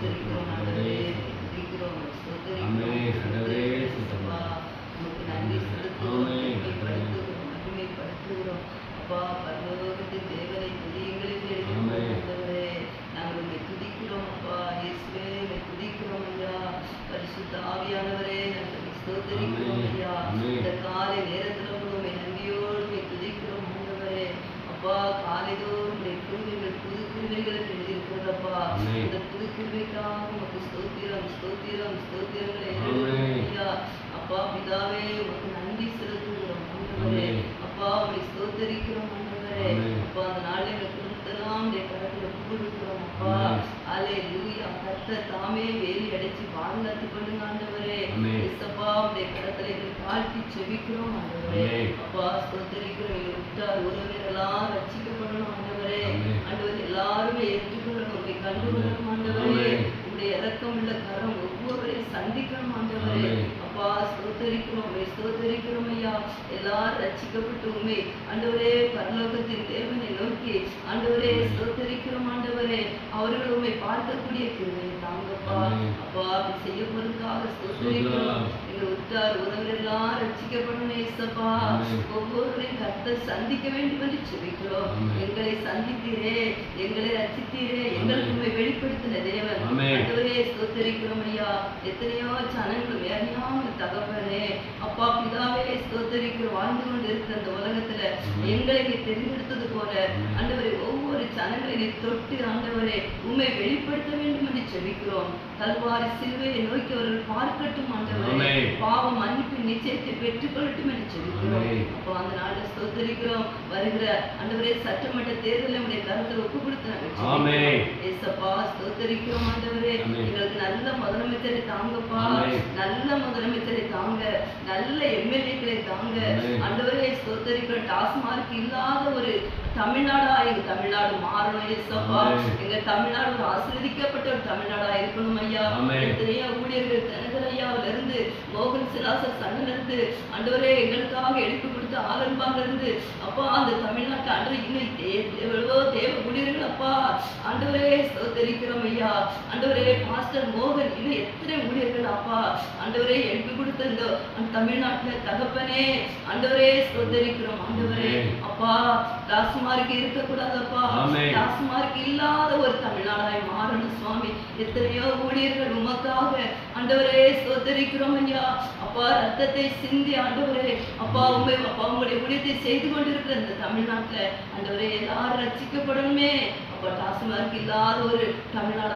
ஸ்தோத்திரிக்கிறோம் ஆண்டவரே, துதிக்கிறோம், ஸ்தோத்திரிக்கிறோம், ஸ்தோத்திரிக்கிறோம் இயேசுப்பா. உமக்கு நன்றி செலுத்துகிறோம், மகிமைப்படுத்துகிறோம், மகிமைப்படுத்துகிறோம். அப்பா, பரலோகத்தின் தேவனை துதியுங்கள் என்று எழுதியிருக்கிறோம் ஆண்டவரே. நாங்கள் உம்மை துதிக்கிறோம் அப்பா, இயேசுவே உம்மை துதிக்கிறோம் ஐயா. பரிசுத்த ஆவியானவரே, நாங்கள் ஸ்தோத்திரிக்கிறோம் ஐயா. இந்த காலை நேரத்தில் கூட உம்மை நன்றியோடு உம்மை துதிக்கிறோம் ஆண்டவரே. அப்பா, காலைதோறும் உம்முடைய கிருபைகள் புது கிருபைகள் என்று எழுதியிருக்கிறதப்பா. இந்த புது கிருபைக்காக உமக்கு ஸ்தோத்திரம், ஸ்தோத்திரம், ஸ்தோத்திரங்களை எழுதுகிறோம் ஐயா. அப்பா பிதாவே, உமக்கு நன்றி செலுத்துகிறோம் ஆண்டவரே. அப்பா, உம்மை ஸ்தோத்திரிக்கிறோம் ஆண்டவரே. அப்பா, அந்த நாளில் எங்கள் குடும்பத்தெல்லாம் உடைய கரத்தில் ஒப்புக்கொடுக்கிறோம் அப்பா. அல்லேலூயா. கர்த்தர் தாமே வேலி அடைச்சு பாதுகாத்து கொள்ளுங்க ஆண்டவரே. இயேசப்பா, உடைய கரத்தில் எங்களை தாழ்த்தி செபிக்கிறோம் ஆண்டவரே. அப்பா, ஸ்தோத்திரிக்கிறோம். எங்கள் உற்றார் உறவினர் எல்லாம் ரட்சிக்கப்படணும் ஆண்டவரே. ஆண்டவர் எல்லாருமே ஏற்றுக்கொள்ளணும், உங்களை கண்டுகொள்ளணும் ஆண்டவரே. உடைய இரக்கம் உள்ள கரம் ஒவ்வொருவரையும் சந்திக்கணும் ஆண்டவரே. அப்பா, ஸ்தோத்திரிக்கிறோம், உம்மை ஸ்தோத்திரிக்கிறோம் ஐயா. எல்லாரும் ரட்சிக்கப்பட்டு உண்மை ஆண்டவரே பரலோகத்தின் தேவனை நோக்கி ஆண்டவரே ஸ்தோத்திரிக்கிறோம் ஆண்டவரே. அவர்கள் உண்மை பார்க்கக்கூடிய கிருபை தாங்கப்பா. அப்பா, அப்படி செய்யப்படுவதற்காக ஸ்தோத்திரிக்கிறோம். எங்கள் உற்றார் உறவினர் எல்லாம் ரட்சிக்கப்படணும் இயேசப்பா. ஒவ்வொருவரையும் கர்த்தர் சந்திக்க வேண்டும் என்று செபிக்கிறோம். எங்களை சந்தித்தீரே, எங்களை ரட்சித்தீரே, எங்களுக்கு உண்மை வெளிப்படுத்தின தேவன் ஆண்டவரே ஸ்தோத்திரிக்கிறோம் ஐயா. எத்தனையோ ஜனங்கள் வேறையாமல் தகப்பனே அப்பா பிதாவே ஸ்தோத்திரிக்கிறோம். வாழ்ந்து கொண்டு இருக்கிற அந்த உலகத்துல எங்களை நீ தெரிந்தெடுத்தது போல ஆண்டவரே ஒவ்வொரு ஜனங்களை நீ தொட்டு ஆண்டவரே உண்மை வெளிப்படுத்த வேண்டும் என்று செபிக்கிறோம். கல்வாரி சிலுவையை நோக்கி அவர்கள் பார்க்கட்டும் ஆண்டவரே. பாவம் மன்னிப்பு நிச்சயத்தை பெற்றுக்கொள்ளட்டும் என்று செபிக்கிறோம். அப்போ அந்த நாளில் ஸ்தோத்திரிக்கிறோம். வருகிற ஆண்டவரே சட்டமன்ற தேர்தலை நம்முடைய கருத்தில் ஒப்பு கொடுத்து ஏசப்பா ஸ்தோத்திரிக்கிறோம் ஆண்டவரே. எங்களுக்கு நல்ல முதலமைச்சரை தாங்கப்பா, நல்ல முதலமைச்சரை தாங்க, நல்ல எம்எல்ஏக்களை தாங்க ஆண்டவரே ஸ்தோத்திரிக்கிறோம். டாஸ்மார்க் இல்லாத ஒரு தமிழ்நாடா எங்க தமிழ்நாடு மாறணும் ஏசப்பா. எங்க தமிழ்நாடு ஒரு ஆசீர்வதிக்கப்பட்ட ஒரு தமிழ்நாடா இருக்கணும் ஐயா. எத்தனையோ ஊழியர்கள் தெனகரையாவில இருந்து மோகன் சிலாசர் சன்னில இருந்து ஆண்டவரே எங்களுக்காக எழுப்பி கொடுத்த ஆலன்பாங்க இருந்து அப்பா அந்த தமிழ்நாட்டு ஆண்டு இன்னும் எவ்வளவோ தேவ ஊழியர்கள் அப்பா ஆண்டவரே ஸ்தோத்திரிக்கிறோம் ஐயா. ஆண்டவரே பாஸ்டர் மோகன் இன்னும் எத்தனை ஊழியர்கள் அப்பா ஆண்டவரே எழுப்பி கொடுத்த இந்த தமிழ்நாட்டுல தகப்பனே ஆண்டவரே ஸ்தோத்திரிக்கிறோம் ஆண்டவரே. அப்பா டாஸ்மார்க் இருக்கக்கூடாதப்பா, டாஸ்மார்க் இல்லாத ஒரு தமிழ்நாடாய் மாறணும் சுவாமி. எத்தனையோ ஊழியர்கள் உமக்காக ஆண்டவரே ஸ்தோத்திரிக்கிறோம் ஐயா. அப்பா ரத்தத்தை சிந்தி ஆண்டவரே அப்பா உண்மை அப்பா உங்களுடைய ஊழியத்தை செய்து கொண்டிருக்கிற இந்த தமிழ்நாட்டுல ஆண்டவரே எல்லாரும் ரட்சிக்கப்படணுமே. அப்பா டாஸ்மார்க் இல்லாத ஒரு தமிழ்நாடு